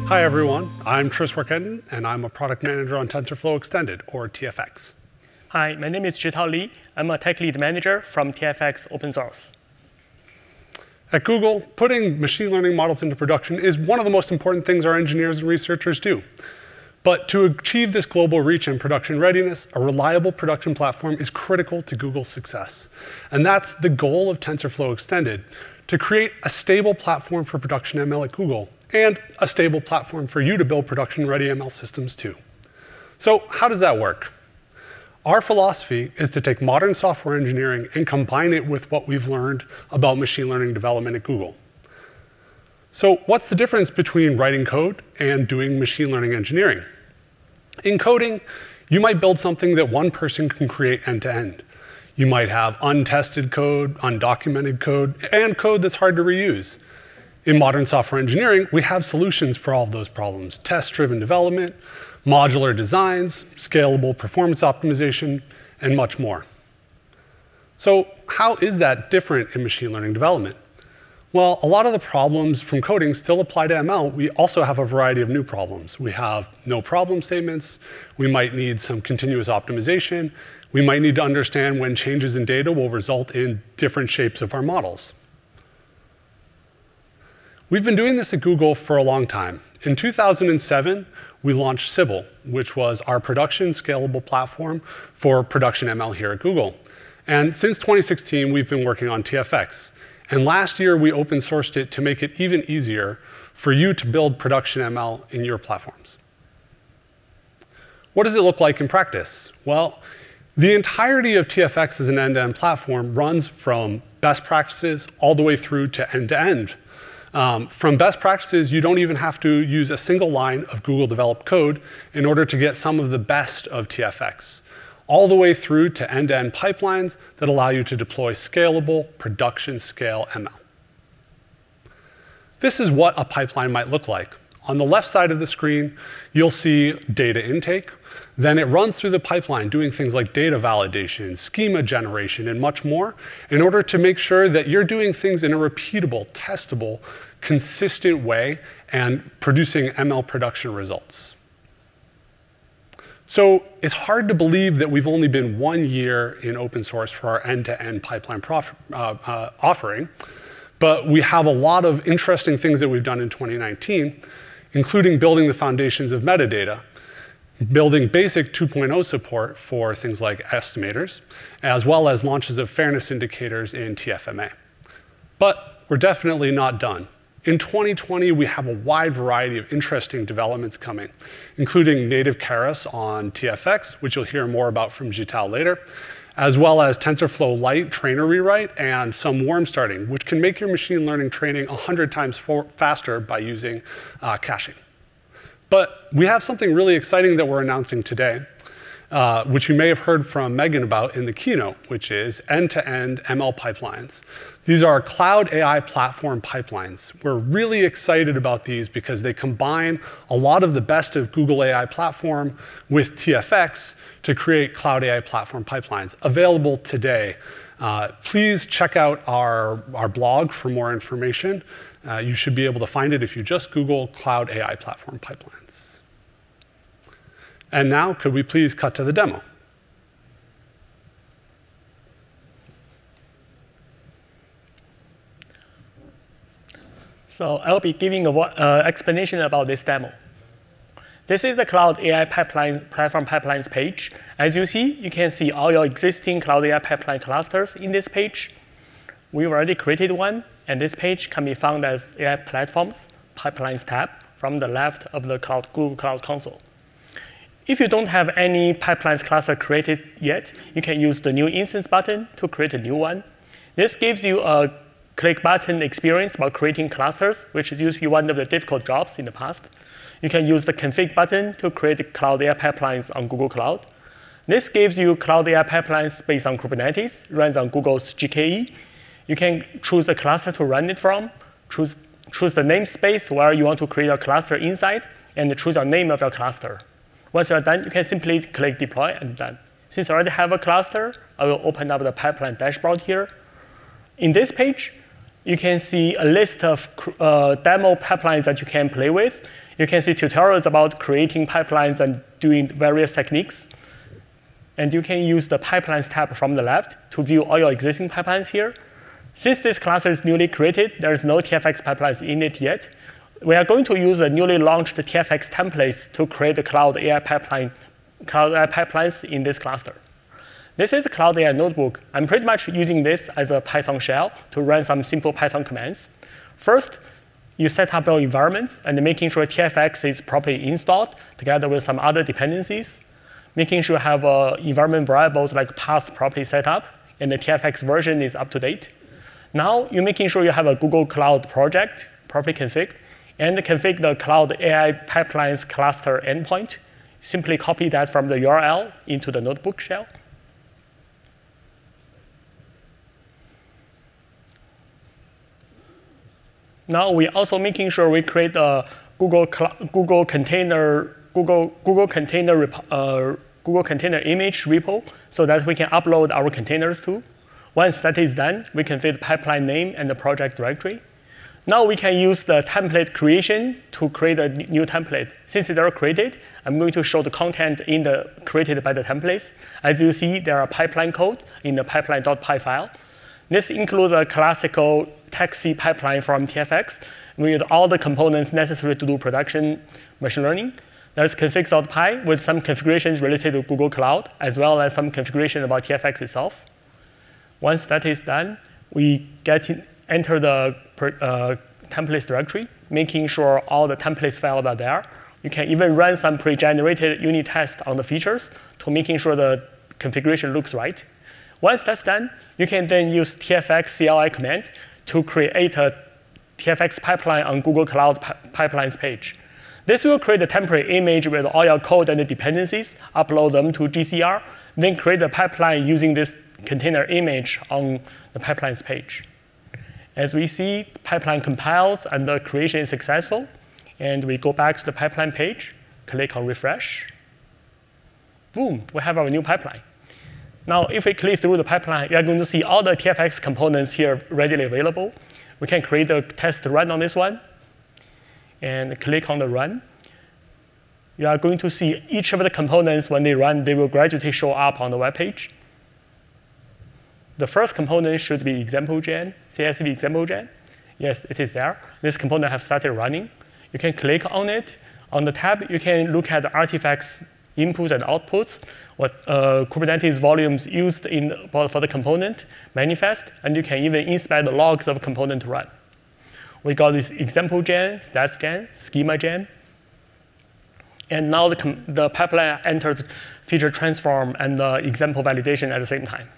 Hi everyone, I'm Warkentin, and I'm a product manager on TensorFlow Extended, or TFX. Hi, my name is Zhitao Li. I'm a tech lead manager from TFX Open Source. At Google, putting machine learning models into production is one of the most important things our engineers and researchers do. But to achieve this global reach and production readiness, a reliable production platform is critical to Google's success. And that's the goal of TensorFlow Extended, to create a stable platform for production ML at Google, and a stable platform for you to build production-ready ML systems too. So how does that work? Our philosophy is to take modern software engineering and combine it with what we've learned about machine learning development at Google. So what's the difference between writing code and doing machine learning engineering? In coding, you might build something that one person can create end-to-end. You might have untested code, undocumented code, and code that's hard to reuse. In modern software engineering, we have solutions for all of those problems: test-driven development, modular designs, scalable performance optimization, and much more. So how is that different in machine learning development? Well, a lot of the problems from coding still apply to ML. We also have a variety of new problems. We have no problem statements. We might need some continuous optimization. We might need to understand when changes in data will result in different shapes of our models. We've been doing this at Google for a long time. In 2007, we launched Sybil, which was our production scalable platform for production ML here at Google. And since 2016, we've been working on TFX. And last year, we open sourced it to make it even easier for you to build production ML in your platforms. What does it look like in practice? Well, the entirety of TFX as an end-to-end platform runs from best practices all the way through to end-to-end. From best practices, you don't even have to use a single line of Google developed code in order to get some of the best of TFX, all the way through to end-to-end pipelines that allow you to deploy scalable production scale ML. This is what a pipeline might look like. On the left side of the screen, you'll see data intake. Then it runs through the pipeline doing things like data validation, schema generation, and much more in order to make sure that you're doing things in a repeatable, testable, consistent way and producing ML production results. So it's hard to believe that we've only been 1 year in open source for our end-to-end pipeline offering, but we have a lot of interesting things that we've done in 2019, including building the foundations of metadata, building basic 2.0 support for things like estimators, as well as launches of fairness indicators in TFMA. But we're definitely not done. In 2020, we have a wide variety of interesting developments coming, including native Keras on TFX, which you'll hear more about from Zhitao later, as well as TensorFlow Lite trainer rewrite and some warm starting, which can make your machine learning training 100 times faster by using caching. But we have something really exciting that we're announcing today, which you may have heard from Megan about in the keynote, which is end-to-end ML pipelines. These are cloud AI platform pipelines. We're really excited about these because they combine a lot of the best of Google AI Platform with TFX to create cloud AI platform pipelines available today. Please check out our blog for more information. You should be able to find it if you just Google Cloud AI Platform Pipelines. And now, could we please cut to the demo? So I'll be giving an explanation about this demo. This is the Cloud AI Platform Pipelines page. As you see, you can see all your existing Cloud AI Pipeline clusters in this page. We've already created one, and this page can be found as AI Platforms Pipelines tab from the left of the Google Cloud Console. If you don't have any pipelines cluster created yet, you can use the New Instance button to create a new one. This gives you a click button experience about creating clusters, which used to be one of the difficult jobs in the past. You can use the config button to create Cloud AI pipelines on Google Cloud. This gives you Cloud AI pipelines based on Kubernetes, runs on Google's GKE. You can choose a cluster to run it from, choose the namespace where you want to create a cluster inside, and choose your name of your cluster. Once you're done, you can simply click deploy and done. Since I already have a cluster, I will open up the pipeline dashboard here. In this page, you can see a list of demo pipelines that you can play with. You can see tutorials about creating pipelines and doing various techniques. And you can use the Pipelines tab from the left to view all your existing pipelines here. Since this cluster is newly created, there is no TFX pipelines in it yet. We are going to use the newly launched TFX templates to create the cloud AI pipelines in this cluster. This is a Cloud AI notebook. I'm pretty much using this as a Python shell to run some simple Python commands. First, you set up your environments and making sure TFX is properly installed together with some other dependencies, making sure you have environment variables like path properly set up, and the TFX version is up to date. Now, you're making sure you have a Google Cloud project properly configured, and configure the Cloud AI Pipelines cluster endpoint. Simply copy that from the URL into the notebook shell. Now we're also making sure we create a Google container image repo so that we can upload our containers to. Once that is done, we can fit the pipeline name and the project directory. Now we can use the template creation to create a new template. Since they are created, I'm going to show the content created by the templates. As you see, there are pipeline code in the pipeline.py file. This includes a classical taxi pipeline from TFX with all the components necessary to do production machine learning. There's config.py with some configurations related to Google Cloud, as well as some configuration about TFX itself. Once that is done, we enter the templates directory, making sure all the templates files are there. You can even run some pre-generated unit tests on the features to making sure the configuration looks right. Once that's done, you can then use TFX CLI command to create a TFX pipeline on Google Cloud Pipelines page. This will create a temporary image with all your code and the dependencies, upload them to GCR, then create a pipeline using this container image on the pipelines page. As we see, pipeline compiles and the creation is successful. And we go back to the pipeline page, click on refresh. Boom, we have our new pipeline. Now, if we click through the pipeline, you are going to see all the TFX components here readily available. We can create a test run on this one and click on the run. You are going to see each of the components, when they run, they will gradually show up on the web page. The first component should be example.gen, CSV example.gen. Yes, it is there. This component has started running. You can click on it. On the tab, you can look at the artifacts, inputs and outputs, what Kubernetes volumes used for the component manifest, and you can even inspect the logs of component run. We got this example.gen, stats.gen, schema.gen. And now the pipeline entered feature transform and the example validation at the same time.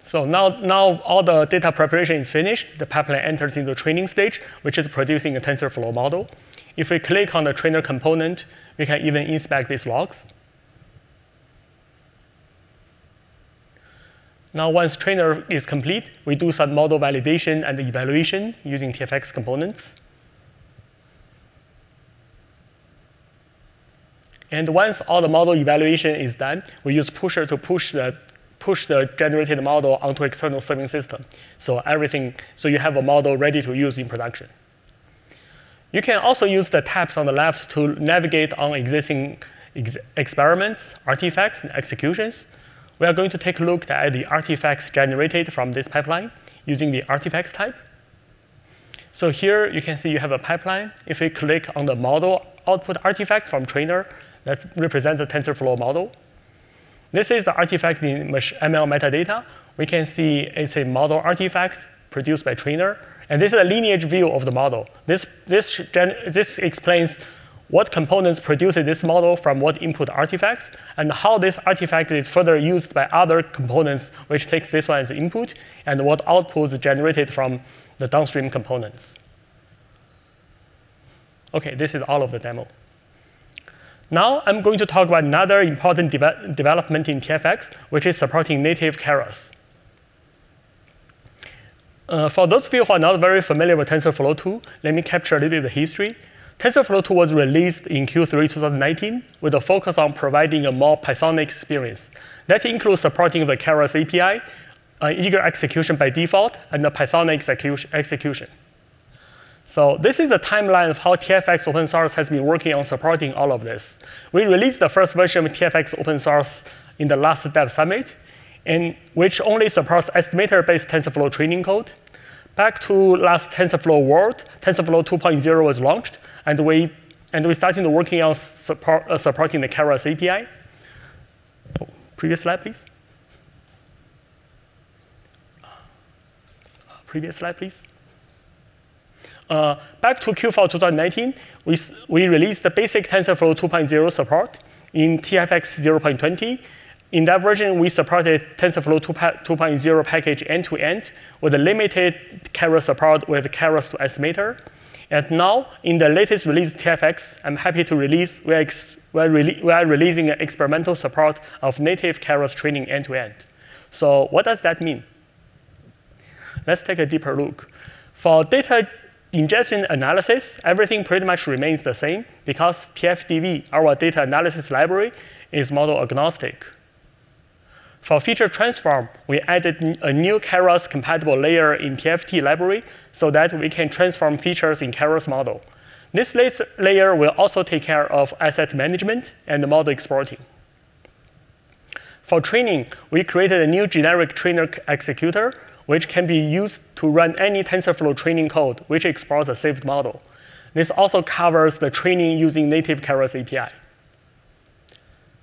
So now all the data preparation is finished. The pipeline enters into the training stage, which is producing a TensorFlow model. If we click on the trainer component, we can even inspect these logs. Now, once trainer is complete, we do some model validation and evaluation using TFX components. And once all the model evaluation is done, we use pusher to push the generated model onto external serving system. So you have a model ready to use in production. You can also use the tabs on the left to navigate on existing experiments, artifacts, and executions. We are going to take a look at the artifacts generated from this pipeline using the artifacts type. So here you can see you have a pipeline. If we click on the model output artifact from trainer, that represents the TensorFlow model. This is the artifact in ML metadata. We can see it's a model artifact produced by trainer. And this is a lineage view of the model. This explains what components produce this model from what input artifacts, and how this artifact is further used by other components, which takes this one as input, and what outputs generated from the downstream components. OK, this is all of the demo. Now I'm going to talk about another important development in TFX, which is supporting native keras. For those of you who are not very familiar with TensorFlow 2, let me capture a little bit of the history. TensorFlow 2 was released in Q3 2019 with a focus on providing a more Pythonic experience. That includes supporting the keras API, eager execution by default, and the Pythonic execution. So this is a timeline of how TFX open source has been working on supporting all of this. We released the first version of TFX open source in the last Dev Summit, which only supports estimator-based TensorFlow training code. Back to last TensorFlow World, TensorFlow 2.0 was launched, and we started working on supporting the Keras API. Oh, previous slide, please. Previous slide, please. Back to Q4 2019, we released the basic TensorFlow 2.0 support in TFX 0.20. In that version, we supported TensorFlow 2.0 package end-to-end with a limited Keras support with Keras to estimator. And now, in the latest release TFX, I'm happy to release, we are releasing an experimental support of native Keras training end-to-end. So what does that mean? Let's take a deeper look. For data ingestion analysis, everything pretty much remains the same because TFDV, our data analysis library, is model agnostic. For feature transform, we added a new Keras compatible layer in TFT library so that we can transform features in Keras model. This layer will also take care of asset management and model exporting. For training, we created a new generic trainer executor which can be used to run any TensorFlow training code which exports a saved model. This also covers the training using native Keras API.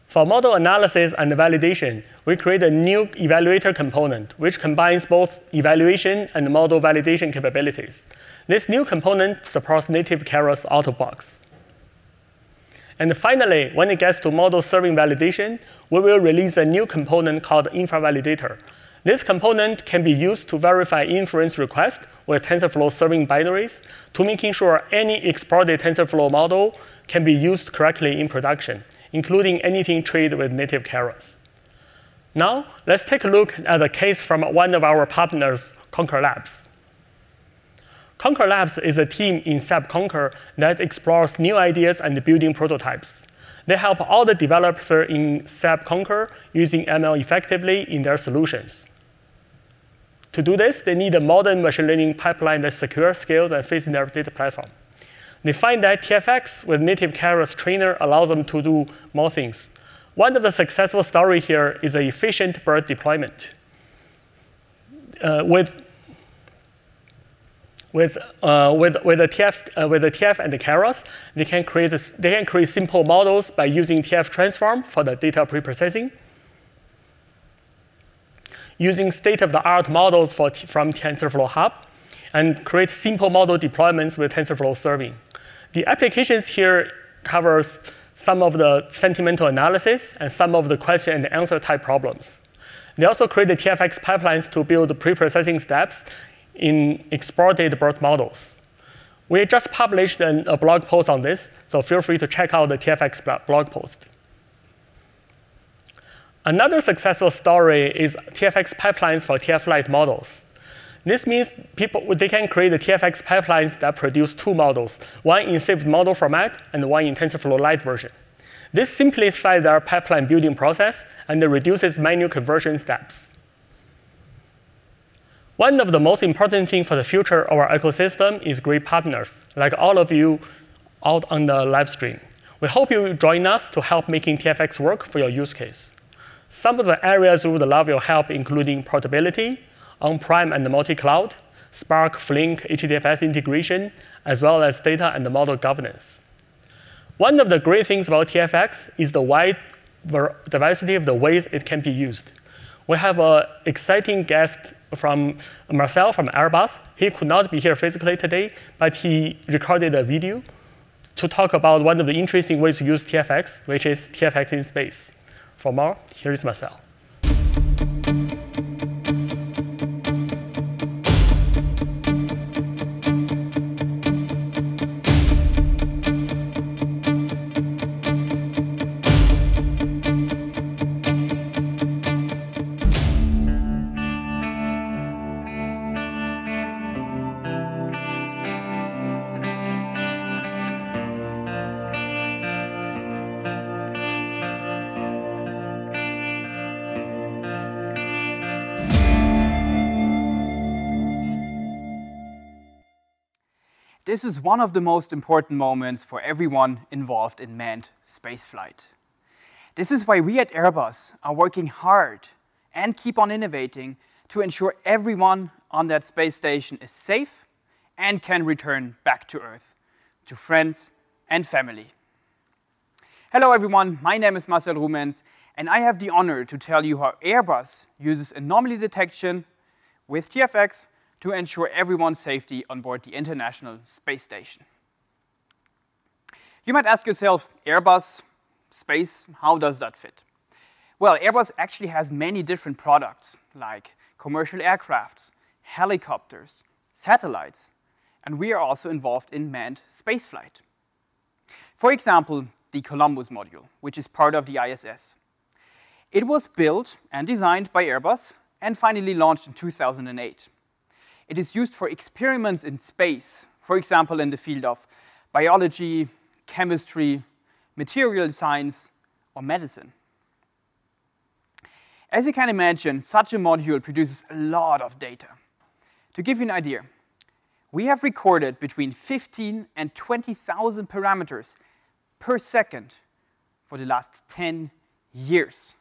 For model analysis and validation, we create a new evaluator component, which combines both evaluation and model validation capabilities. This new component supports native Keras out of box. And finally, when it gets to model serving validation, we will release a new component called infra validator. This component can be used to verify inference requests with TensorFlow serving binaries to making sure any exported TensorFlow model can be used correctly in production, including anything trained with native Keras. Now, let's take a look at a case from one of our partners, Conquer Labs. Conquer Labs is a team in SAP Conquer that explores new ideas and building prototypes. They help all the developers in SAP Conquer using ML effectively in their solutions. To do this, they need a modern machine learning pipeline that secures, scales, and fits in their data platform. They find that TFX with native Keras trainer allows them to do more things. One of the successful stories here is an efficient BERT deployment. With the TF and the Keras, they can create simple models by using TF transform for the data preprocessing, using state-of-the-art models from TensorFlow Hub, and create simple model deployments with TensorFlow serving. The applications here covers some of the sentimental analysis and some of the question and answer type problems. They also create the TFX pipelines to build preprocessing steps in exported BERT models. We just published a blog post on this, so feel free to check out the TFX blog post. Another successful story is TFX pipelines for TF-Lite models. This means they can create the TFX pipelines that produce two models, one in saved model format and one in TensorFlow Lite version. This simplifies their pipeline building process and reduces manual conversion steps. One of the most important things for the future of our ecosystem is great partners, like all of you out on the live stream. We hope you will join us to help making TFX work for your use case. Some of the areas we would love your help including portability, on-prem and multi-cloud, Spark, Flink, HDFS integration, as well as data and model governance. One of the great things about TFX is the wide diversity of the ways it can be used. We have an exciting guest from Marcel from Airbus. He could not be here physically today, but he recorded a video to talk about one of the interesting ways to use TFX, which is TFX in space. For more, here is Marcel. This is one of the most important moments for everyone involved in manned spaceflight. This is why we at Airbus are working hard and keep on innovating to ensure everyone on that space station is safe and can return back to Earth, to friends and family. Hello everyone, my name is Marcel Rummens, and I have the honor to tell you how Airbus uses anomaly detection with TFX to ensure everyone's safety on board the International Space Station. You might ask yourself, Airbus, space, how does that fit? Well, Airbus actually has many different products, like commercial aircrafts, helicopters, satellites, and we are also involved in manned spaceflight. For example, the Columbus module, which is part of the ISS. It was built and designed by Airbus and finally launched in 2008. It is used for experiments in space, for example, in the field of biology, chemistry, material science, or medicine. As you can imagine, such a module produces a lot of data. To give you an idea, we have recorded between 15 and 20,000 parameters per second for the last 10 years.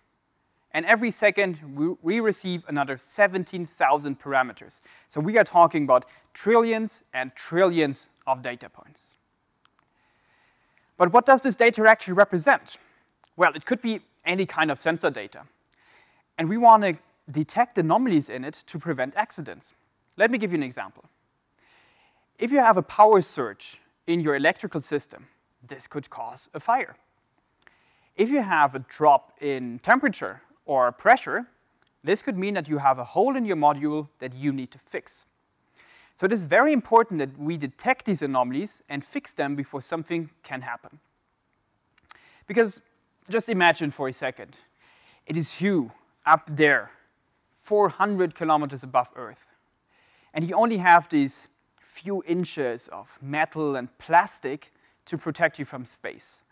And every second, we receive another 17,000 parameters. So we are talking about trillions and trillions of data points. But what does this data actually represent? Well, it could be any kind of sensor data. And we want to detect anomalies in it to prevent accidents. Let me give you an example. If you have a power surge in your electrical system, this could cause a fire. If you have a drop in temperature or pressure, this could mean that you have a hole in your module that you need to fix. So it is very important that we detect these anomalies and fix them before something can happen. Because just imagine for a second, it is you up there, 400 kilometers above Earth, and you only have these few inches of metal and plastic to protect you from space,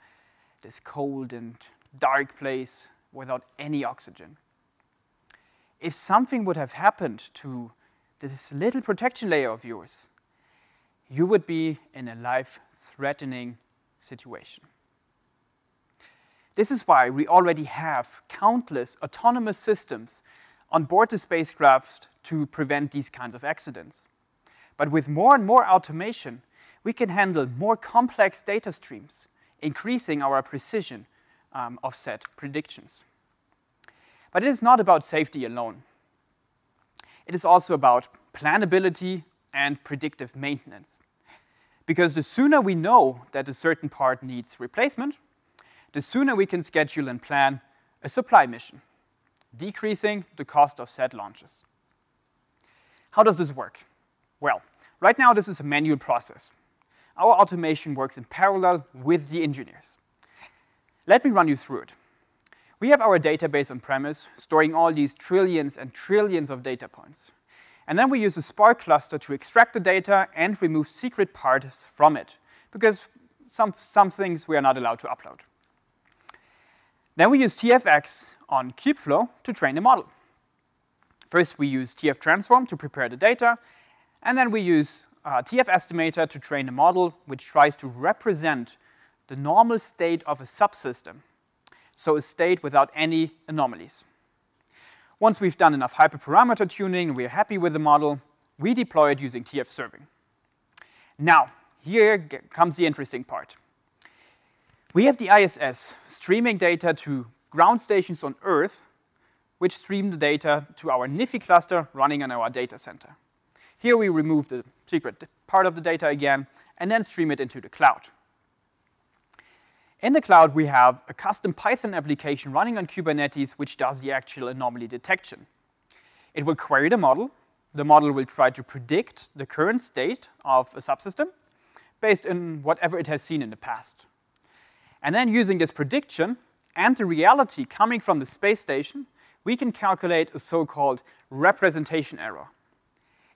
this cold and dark place without any oxygen. If something would have happened to this little protection layer of yours, you would be in a life-threatening situation. This is why we already have countless autonomous systems on board the spacecraft to prevent these kinds of accidents. But with more and more automation, we can handle more complex data streams, increasing our precision of set predictions. But it is not about safety alone. It is also about planability and predictive maintenance. Because the sooner we know that a certain part needs replacement, the sooner we can schedule and plan a supply mission, decreasing the cost of said launches. How does this work? Well, right now this is a manual process. Our automation works in parallel with the engineers. Let me run you through it. We have our database on-premise, storing all these trillions and trillions of data points. And then we use a Spark cluster to extract the data and remove secret parts from it, because some things we are not allowed to upload. Then we use TFX on Kubeflow to train the model. First, we use TF transform to prepare the data, and then we use TF estimator to train a model which tries to represent the normal state of a subsystem, so a state without any anomalies. Once we've done enough hyperparameter tuning and we're happy with the model, we deploy it using TF serving. Now, here comes the interesting part. We have the ISS streaming data to ground stations on Earth, which stream the data to our NIFI cluster running on our data center. Here we remove the secret part of the data again, and then stream it into the cloud. In the cloud, we have a custom Python application running on Kubernetes, which does the actual anomaly detection. It will query the model. The model will try to predict the current state of a subsystem based on whatever it has seen in the past. And then using this prediction and the reality coming from the space station, we can calculate a so-called representation error.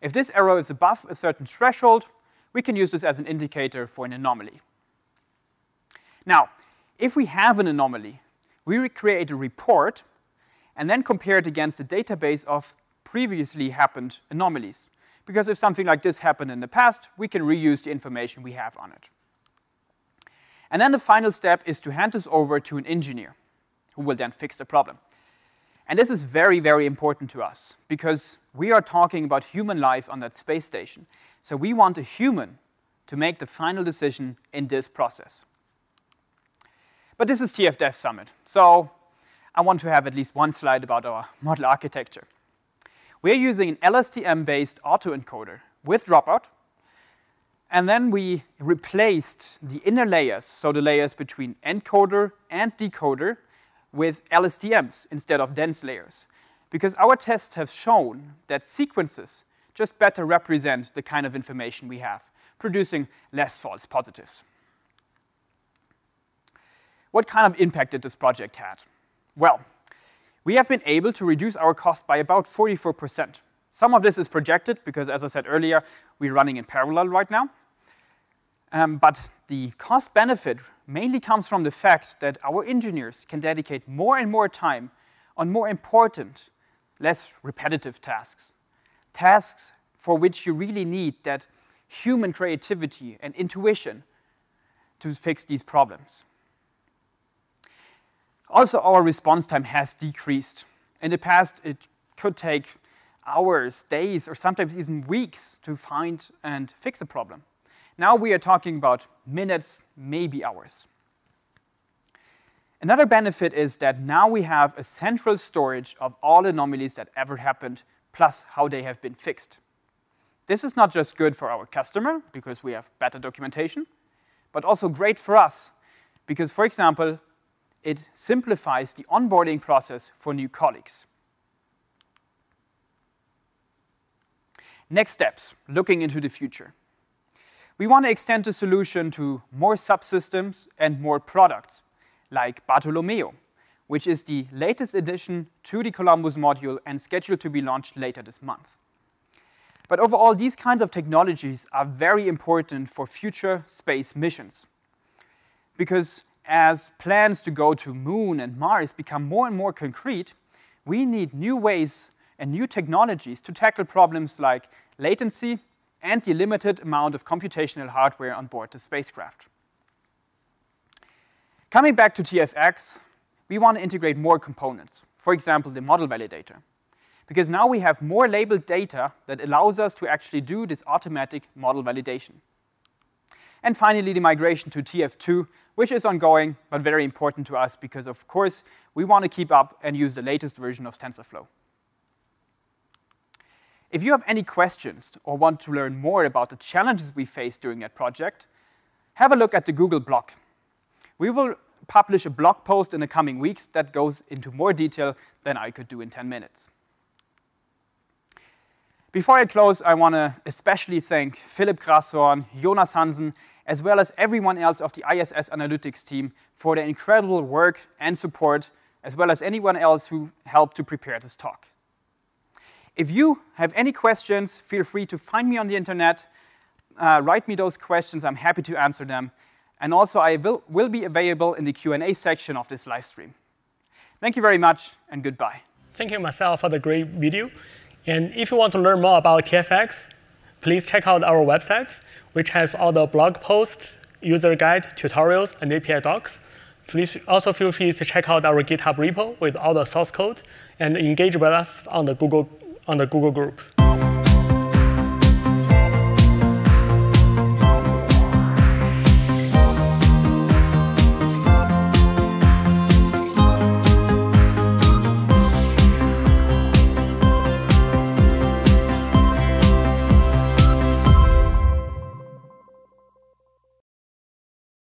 If this error is above a certain threshold, we can use this as an indicator for an anomaly. Now, if we have an anomaly, we create a report and then compare it against a database of previously happened anomalies. because if something like this happened in the past, we can reuse the information we have on it. And then the final step is to hand this over to an engineer who will then fix the problem. And this is very, very important to us because we are talking about human life on that space station. So we want a human to make the final decision in this process. But this is TF Dev Summit, so I want to have at least one slide about our model architecture. We're using an LSTM-based autoencoder with dropout, and then we replaced the inner layers, so the layers between encoder and decoder, with LSTMs instead of dense layers, because our tests have shown that sequences just better represent the kind of information we have, producing less false positives. What kind of impact did this project have? Well, we have been able to reduce our cost by about 44%. Some of this is projected because, as I said earlier, we're running in parallel right now. But the cost benefit mainly comes from the fact that our engineers can dedicate more and more time on more important, less repetitive tasks. Tasks for which you really need that human creativity and intuition to fix these problems. Also, our response time has decreased. In the past, it could take hours, days, or sometimes even weeks to find and fix a problem. Now we are talking about minutes, maybe hours. Another benefit is that now we have a central storage of all anomalies that ever happened, plus how they have been fixed. This is not just good for our customer, because we have better documentation, but also great for us, because, for example, it simplifies the onboarding process for new colleagues. Next steps, looking into the future. We want to extend the solution to more subsystems and more products, like Bartolomeo, which is the latest addition to the Columbus module and scheduled to be launched later this month. But overall, these kinds of technologies are very important for future space missions, because as plans to go to Moon and Mars become more and more concrete, we need new ways and new technologies to tackle problems like latency and the limited amount of computational hardware on board the spacecraft. Coming back to TFX, we want to integrate more components, for example, the model validator, because now we have more labeled data that allows us to actually do this automatic model validation. And finally, the migration to TF2, which is ongoing, but very important to us because, of course, we want to keep up and use the latest version of TensorFlow. If you have any questions or want to learn more about the challenges we faced during that project, have a look at the Google blog. We will publish a blog post in the coming weeks that goes into more detail than I could do in 10 minutes. Before I close, I want to especially thank Philipp Grashorn, Jonas Hansen, as well as everyone else of the ISS Analytics team for their incredible work and support, as well as anyone else who helped to prepare this talk. If you have any questions, feel free to find me on the internet, write me those questions, I'm happy to answer them. And also, I will be available in the Q&A section of this live stream. Thank you very much, and goodbye. Thank you, Marcel, for the great video. And if you want to learn more about TFX, please check out our website, which has all the blog posts, user guide, tutorials, and API docs. Please also feel free to check out our GitHub repo with all the source code and engage with us on the Google group.